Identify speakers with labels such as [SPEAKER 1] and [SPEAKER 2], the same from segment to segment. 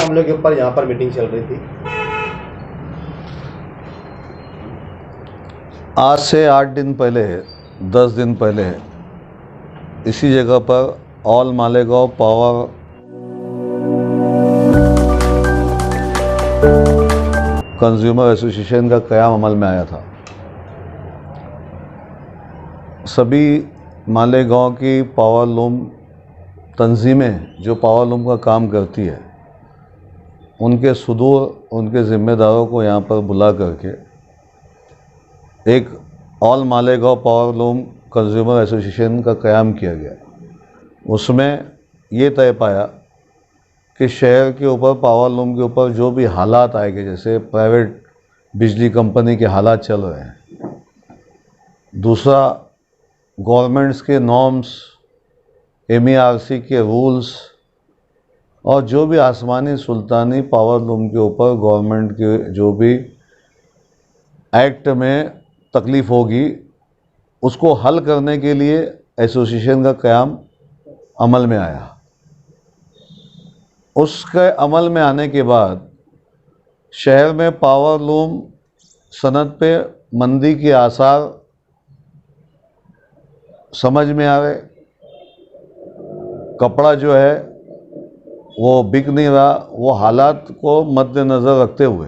[SPEAKER 1] मामले के ऊपर यहाँ पर मीटिंग चल रही थी?
[SPEAKER 2] आज से 8 दिन पहले, 10 दिन पहले इसी जगह पर all Malegaon power consumer association का क़याम अमल में आया था। सभी मालेगांव की पावर लूम तंजीमें जो पावर लूम का काम करती है, उनके सुदूर उनके ज़िम्मेदारों को यहाँ पर बुला करके एक all Malegaon power loom consumer association का क़याम किया गया। उसमें ये तय पाया कि शहर के ऊपर पावर लूम के ऊपर जो भी हालात आएंगे, जैसे प्राइवेट बिजली कंपनी के हालात चल रहे हैं, दूसरा गवर्नमेंट्स के नॉर्म्स, MERC के रूल्स, और जो भी आसमानी सुल्तानी पावर लूम के ऊपर गवर्नमेंट के जो भी एक्ट में तकलीफ़ होगी, उसको हल करने के लिए एसोसिएशन का क़याम अमल में आया। उसके अमल में आने के बाद शहर में पावर लूम सनत पे मंदी के आसार समझ में आ रहे। कपड़ा जो है वो बिक नहीं रहा। वो हालात को मद्देनज़र रखते हुए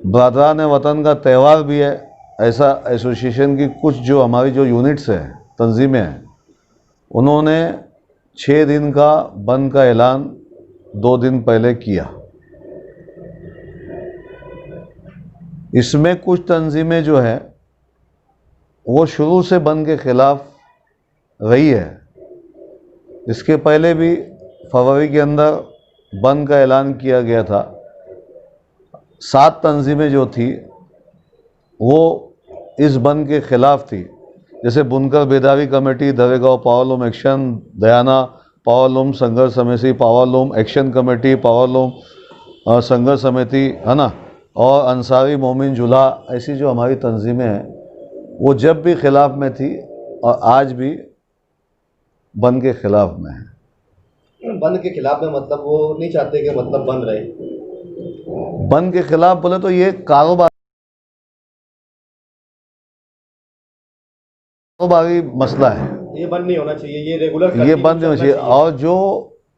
[SPEAKER 2] बरदरान वतन का त्यौहार भी है, ऐसा एसोसिएशन की कुछ जो हमारी जो यूनिट्स हैं, तंजीमें हैं, उन्होंने 6 दिन का बंद का ऐलान 2 दिन पहले किया। इसमें कुछ तंजीमें जो हैं वो शुरू से बंद के ख़िलाफ़ रही है। इसके पहले भी फरवरी के अंदर बंद का ऐलान किया गया था। 7 तंजीमें जो थी वो इस बंद के ख़िलाफ़ थी, जैसे बुनकर बेदारी committee, Daregaon power loom action, Dayana power loom संघर्ष समिति, power loom action committee, power loom संघर्ष समिति, है ना, और अंसारी मोमिन जुला, ऐसी जो हमारी तंजीमें हैं वो जब भी ख़िलाफ़ में थी और आज भी बंद के ख़िलाफ़ में है।
[SPEAKER 1] बंद के खिलाफ में मतलब वो नहीं चाहते कि मतलब बंद रहे?
[SPEAKER 2] बंद के ख़िलाफ़ बोले तो ये कारोबारी मसला है।
[SPEAKER 1] ये बंद नहीं होना चाहिए, ये रेगुलर
[SPEAKER 2] ये बंद नहीं होना चाहिए। और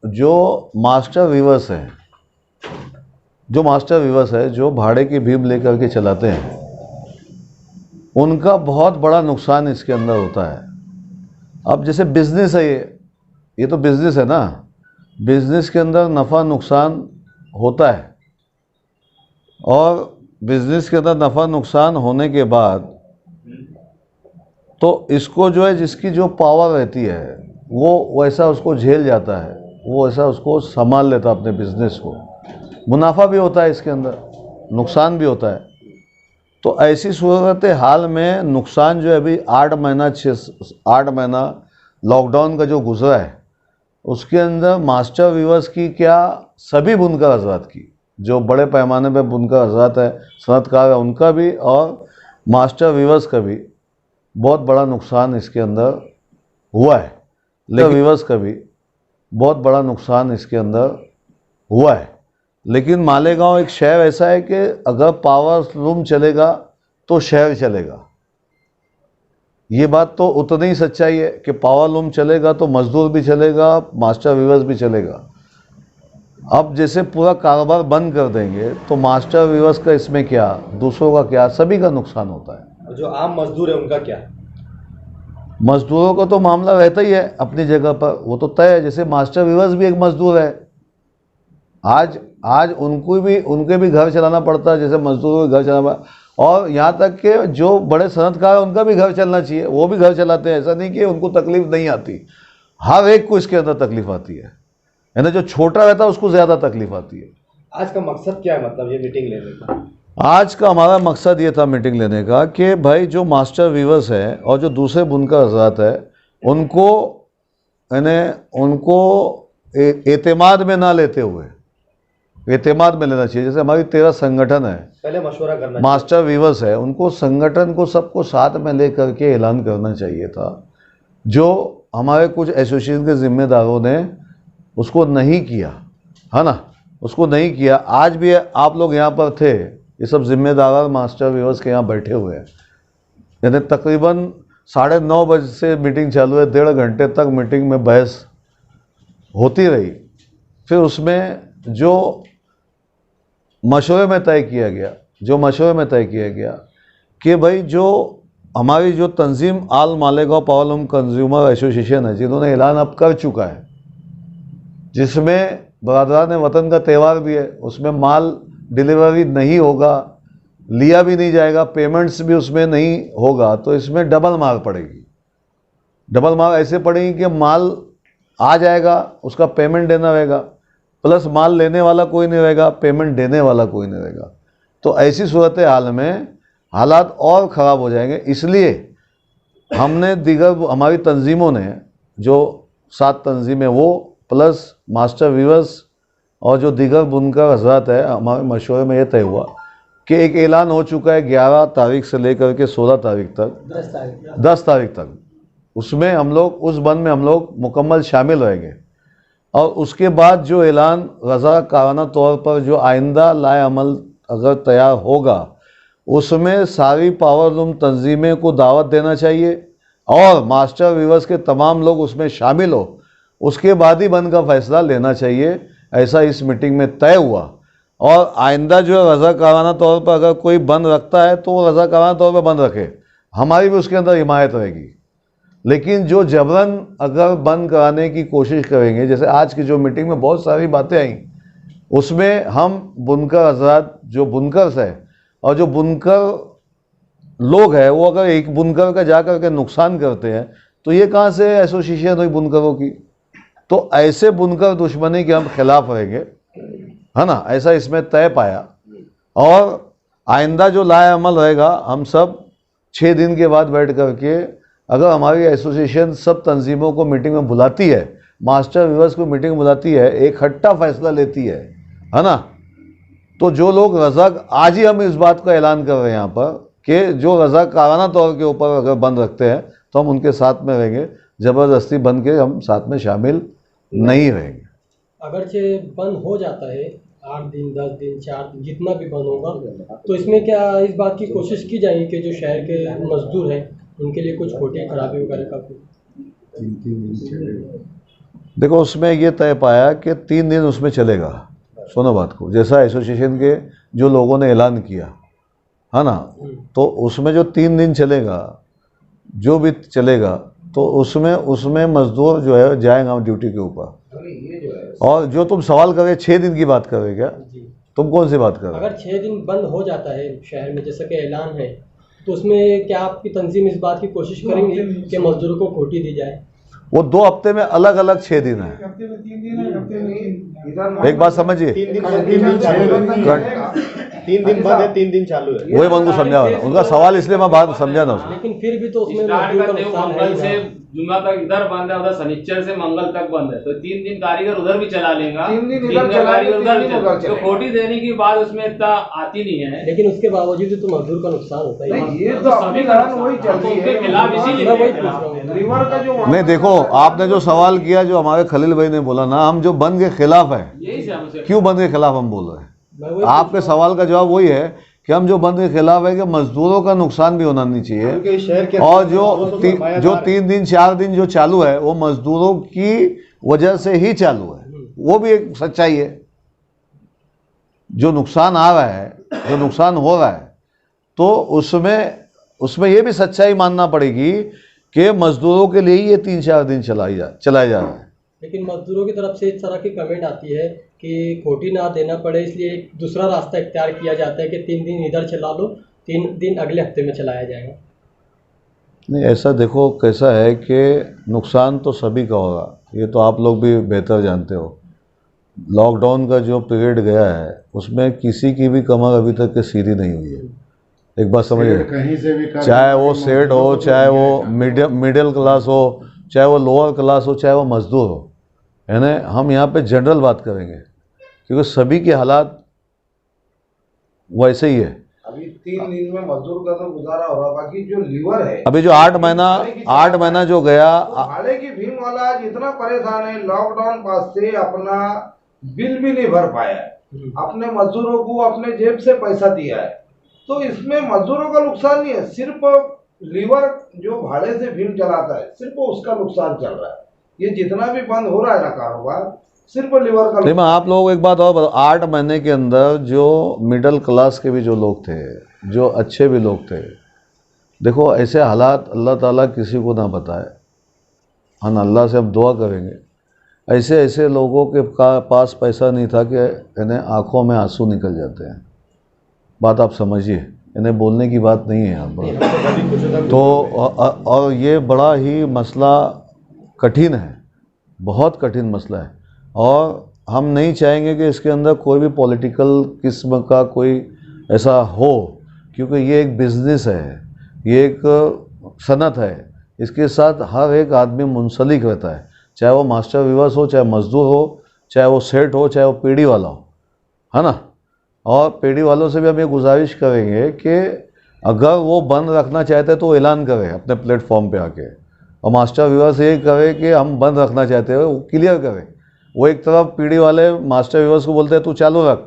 [SPEAKER 2] जो मास्टर वीवर्स हैं, जो मास्टर वीवर्स है, जो भाड़े की भीम लेकर के चलाते हैं, उनका बहुत बड़ा नुकसान इसके अंदर होता है। अब जैसे बिज़नेस है, ये तो बिज़नेस है ना, बिज़नेस के अंदर नफ़ा नुकसान होता है, और बिज़नेस के अंदर नफ़ा नुकसान होने के बाद तो इसको जो है, जिसकी जो पावर रहती है वो वैसा उसको झेल जाता है, वो वैसा उसको संभाल लेता है अपने बिज़नेस को। मुनाफा भी होता है इसके अंदर, नुकसान भी होता है। तो ऐसी सूरत हाल में नुकसान जो है अभी 8 महीना लॉकडाउन का जो गुजरा है, उसके अंदर मास्टर वीवर्स की क्या, सभी बुनकर हजरात की, जो बड़े पैमाने पे बुनकर हजरात है, सनतकार है, उनका भी, और मास्टर वीवर्स का भी बहुत बड़ा नुकसान इसके अंदर हुआ है। लेकिन वीवर्स का भी बहुत बड़ा नुकसान इसके अंदर हुआ है। लेकिन मालेगांव एक शहर ऐसा है कि अगर पावर लूम चलेगा तो शहर चलेगा। ये बात तो उतनी ही सच्चाई है कि पावर लूम चलेगा तो मजदूर भी चलेगा, मास्टर वीवर्स भी चलेगा। अब जैसे पूरा कारोबार बंद कर देंगे तो मास्टर वीवर्स का इसमें क्या, दूसरों का क्या, सभी का नुकसान होता है।
[SPEAKER 1] जो आम मजदूर है उनका क्या?
[SPEAKER 2] मजदूरों का तो मामला रहता ही है अपनी जगह पर, वो तो तय है। जैसे मास्टर वीवर्स भी एक मजदूर है। आज उनके भी घर चलाना पड़ता है, जैसे मजदूरों के घर चलाना पड़ता, और यहाँ तक कि जो बड़े सनतकार हैं उनका भी घर चलना चाहिए, वो भी घर चलाते हैं। ऐसा नहीं कि उनको तकलीफ नहीं आती, हर एक को इसके अंदर तकलीफ आती है ना। जो छोटा रहता है उसको ज़्यादा तकलीफ आती है।
[SPEAKER 1] आज का मकसद क्या है, मतलब ये मीटिंग लेने का?
[SPEAKER 2] आज का हमारा मकसद ये था मीटिंग लेने का कि भाई जो मास्टर वीवर्स हैं और जो दूसरे बुनकर हजरात है, उनको एतमाद में ना लेते हुए एतमाद में लेना चाहिए। जैसे हमारी 13 संगठन है,
[SPEAKER 1] पहले मशवरा करना,
[SPEAKER 2] मास्टर वीवर्स है, उनको संगठन को सबको साथ में लेकर के ऐलान करना चाहिए था। जो हमारे कुछ एसोसिएशन के जिम्मेदारों ने उसको नहीं किया, है ना, उसको नहीं किया। आज भी आप लोग यहाँ पर थे, ये सब जिम्मेदार मास्टर व्यूअर्स के यहाँ बैठे हुए हैं। यानी तकरीबन 9:30 बजे से मीटिंग चालू है, 1.5 घंटे तक मीटिंग में बहस होती रही। फिर उसमें जो मशवरे में तय किया गया कि भाई जो हमारी जो तंजीम आल मालेगांव पावरलूम कंज्यूमर एसोसिएशन है, जिन्होंने ऐलान अब कर चुका है, जिसमें बरादरान वतन का त्यौहार भी है, उसमें माल डिलीवरी नहीं होगा, लिया भी नहीं जाएगा, पेमेंट्स भी उसमें नहीं होगा, तो इसमें डबल मार पड़ेगी। डबल मार ऐसे पड़ेगी कि माल आ जाएगा, उसका पेमेंट देना रहेगा, प्लस माल लेने वाला कोई नहीं रहेगा, पेमेंट देने वाला कोई नहीं रहेगा। तो ऐसी सूरत हाल में हालात और ख़राब हो जाएंगे। इसलिए हमने दीगर हमारी तंजीमों ने, जो 7 तंजीमें वो प्लस मास्टर वीवर्स और जो दीगर बुनकर हजरात है, हमारे मशवरे में ये तय हुआ कि एक ऐलान हो चुका है 11 तारीख से लेकर के 16 तारीख तक, 10 तारीख तक, उसमें हम लोग, उस बंद में हम लोग मुकम्मल शामिल रहेंगे। और उसके बाद जो ऐलान रज़ाकाराना तौर पर जो आइंदा लाए अमल अगर तैयार होगा, उसमें सारी पावरलूम तंजीमें को दावत देना चाहिए और मास्टर वीवर्स के तमाम लोग उसमें शामिल हो, उसके बाद ही बंद का फ़ैसला लेना चाहिए, ऐसा इस मीटिंग में तय हुआ। और आइंदा जो है रज़ाकाराना तौर पर अगर कोई बंद रखता है तो वो रज़ाकाराना तौर पर बंद रखे, हमारी भी उसके अंदर हिमायत रहेगी। लेकिन जो जबरन अगर बंद कराने की कोशिश करेंगे, जैसे आज की जो मीटिंग में बहुत सारी बातें आई, उसमें हम बुनकर हजरात, जो बुनकर है और जो बुनकर लोग हैं, वो अगर एक बुनकर का जा कर के नुकसान करते हैं तो ये कहाँ से एसोसिएशन हुई बुनकरों की। तो ऐसे बुनकर दुश्मनी के हम खिलाफ रहेंगे, है ना, ऐसा इसमें तय पाया। और आइंदा जो लाए अमल रहेगा, हम सब 6 दिन के बाद बैठ कर के, अगर हमारी एसोसिएशन सब तंजीमों को मीटिंग में बुलाती है, मास्टर व्यूअर्स को मीटिंग बुलाती है, एक हट्टा फैसला लेती है ना, तो जो लोग आज ही हम इस बात का ऐलान कर रहे हैं यहाँ पर कि जो रज़ाकाराना तौर के ऊपर अगर बंद रखते हैं तो हम उनके साथ में रहेंगे, ज़बरदस्ती बंद के हम साथ में शामिल नहीं रहेंगे।
[SPEAKER 3] अगरचे बंद हो जाता है 8 दिन, 10 दिन, 4 दिन, जितना भी बंद होगा, तो इसमें क्या इस बात की कोशिश की जाएगी कि जो शहर के मजदूर हैं उनके लिए कुछ खोटी खराबी वगैरह का?
[SPEAKER 2] देखो, उसमें ये तय पाया कि 3 दिन उसमें चलेगा। सुनो बात को, जैसा एसोसिएशन के जो लोगों ने ऐलान किया है ना, तो उसमें जो 3 दिन चलेगा, जो भी चलेगा, तो उसमें मजदूर जो है जाएंगे हम ड्यूटी के ऊपर। और जो तुम सवाल कर रहे 6 दिन की बात कर रहे क्या, तुम कौन सी बात कर रहे?
[SPEAKER 3] अगर 6 दिन बंद हो जाता है शहर में, जैसा कि ऐलान है, तो उसमें क्या आपकी तंजीम इस बात की कोशिश करेंगी कि मजदूरों को खोटी दी जाए?
[SPEAKER 2] वो 2 हफ्ते में अलग अलग 6 दिन है। एक बात समझिए,
[SPEAKER 1] 3 दिन बंद है, 3 दिन चालू है।
[SPEAKER 2] वही बंद को समझा वाला, उनका सवाल इसलिए मैं बात समझा ना उसको।
[SPEAKER 3] लेकिन फिर भी तो उसमें
[SPEAKER 4] स्टार्ट
[SPEAKER 3] मजदूर का
[SPEAKER 4] करते
[SPEAKER 3] नुकसान है
[SPEAKER 4] मंगल
[SPEAKER 3] ही
[SPEAKER 4] से
[SPEAKER 3] ना।
[SPEAKER 4] जुम्मा तक इधर बंद है, उधर शनिचर से मंगल तक बंद है, तो 3 दिन कारीगर उधर भी चला लेगा,
[SPEAKER 5] 3 दिन
[SPEAKER 4] 3
[SPEAKER 5] इधर
[SPEAKER 4] दिन
[SPEAKER 5] चला
[SPEAKER 4] कारीगर
[SPEAKER 5] लेगा,
[SPEAKER 4] उधर
[SPEAKER 5] 3 दिन उधर
[SPEAKER 4] तो
[SPEAKER 5] चलेगा।
[SPEAKER 4] खोटी देने की बात उसमें इतना आती नहीं है।
[SPEAKER 3] लेकिन उसके बावजूद तो मजदूर का नुकसान होता ही है।
[SPEAKER 5] नहीं, ये तो अपनी लड़ाई वही चल रही
[SPEAKER 4] उनके
[SPEAKER 5] है।
[SPEAKER 4] खिलाफ इसीलिए
[SPEAKER 3] मैं वही पूछ रहा हूँ।
[SPEAKER 5] रिवर का जो
[SPEAKER 2] नहीं, देखो, आपने जो सवाल किया, जो हमारे खलील भाई ने बोला ना, हम जो बंद के खिलाफ है,
[SPEAKER 4] यही से हमसे
[SPEAKER 2] क्यों बंद के खिलाफ हम बोल रहे हैं?
[SPEAKER 3] मैं वही
[SPEAKER 2] आपके सवाल का जवाब वही है कि हम जो बंद के खिलाफ है कि मजदूरों का नुकसान भी होना नहीं चाहिए।
[SPEAKER 1] क्योंकि शहर के
[SPEAKER 2] और जो
[SPEAKER 1] सरमायादार
[SPEAKER 2] जो 3 दिन 4 दिन जो चालू है, वो मजदूरों की वजह से ही चालू है, वो भी एक सच्चाई है। जो नुकसान आ रहा है, जो नुकसान हो रहा है, तो उसमें ये भी सच्चाई मानना पड़ेगी कि मजदूरों के लिए ही ये 3-4 दिन चलाया जा रहा है।
[SPEAKER 3] लेकिन मजदूरों की तरफ से इस तरह की कमेंट आती है कि खोटी ना देना पड़े, इसलिए एक दूसरा रास्ता इख्तियार किया जाता है कि 3 दिन इधर चला लो, 3 दिन अगले हफ्ते में चलाया जाएगा।
[SPEAKER 2] नहीं, ऐसा देखो कैसा है कि नुकसान तो सभी का होगा, ये तो आप लोग भी बेहतर जानते हो। लॉकडाउन का जो पीरियड गया है, उसमें किसी की भी कमर अभी तक के सीधी नहीं हुई है। एक बात समझिए, चाहे वो सेठ हो, चाहे वो मिडिल क्लास हो, चाहे वो लोअर क्लास हो, चाहे वो मजदूर हो, है ना, हम यहाँ पे जनरल बात करेंगे क्योंकि सभी के हालात वैसे ही है।
[SPEAKER 5] अभी 3 दिन में मजदूर का तो गुजारा हो रहा, बाकी जो लीवर है
[SPEAKER 2] अभी जो 8 महीना जो गया,
[SPEAKER 5] तो भाड़े की भीम वाला आज इतना परेशान है, लॉकडाउन पास से अपना बिल भी नहीं भर पाया है, अपने मजदूरों को अपने जेब से पैसा दिया है। तो इसमें मजदूरों का नुकसान नहीं है, सिर्फ लीवर जो भाड़े से भीम चलाता है सिर्फ उसका नुकसान चल रहा है। ये जितना भी बंद हो रहा है ना कारोबार, सिर्फ लीवर का।
[SPEAKER 2] मैं आप लोगों को एक बात और बताऊं, 8 महीने के अंदर जो मिडिल क्लास के भी जो लोग थे, जो अच्छे भी लोग थे, देखो ऐसे हालात अल्लाह ताला किसी को ना बताए, हम अल्लाह से हम दुआ करेंगे। ऐसे ऐसे लोगों के पास पैसा नहीं था कि इन्हें आंखों में आंसू निकल जाते हैं। बात आप समझिए, इन्हें बोलने की बात नहीं है यहाँ पर। तो और ये बड़ा ही मसला कठिन है, बहुत कठिन मसला है, और हम नहीं चाहेंगे कि इसके अंदर कोई भी पॉलिटिकल किस्म का कोई ऐसा हो, क्योंकि ये एक बिज़नेस है, ये एक सनत है, इसके साथ हर एक आदमी मुंसलिक रहता है, चाहे वो मास्टर वीवर्स हो, चाहे मजदूर हो, चाहे वो सेठ हो, चाहे वो पीढ़ी वाला हो, है ना। और पीढ़ी वालों से भी हम ये गुजारिश करेंगे कि अगर वो बंद रखना चाहते हैं तो ऐलान करें अपने प्लेटफॉर्म पे आके, और मास्टर वीवर्स ये करें कि हम बंद रखना चाहते हैं, वो क्लियर करें। वो एक तरफ पीढ़ी वाले मास्टर वीवर्स को बोलते हैं तू चालू रख,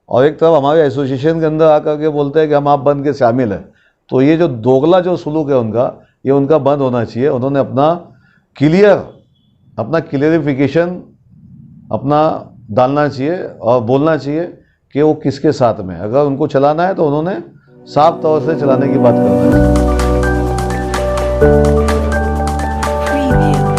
[SPEAKER 2] और एक तरफ हमारे एसोसिएशन के अंदर आकर के बोलते हैं कि हम आप बंद के शामिल हैं। तो ये जो दोगला जो सलूक है उनका, ये उनका बंद होना चाहिए। उन्होंने अपना क्लियरिफिकेशन अपना डालना चाहिए और बोलना चाहिए कि वो किसके साथ में। अगर उनको चलाना है तो उन्होंने साफ तौर से चलाने की बात करना है।
[SPEAKER 6] Preview.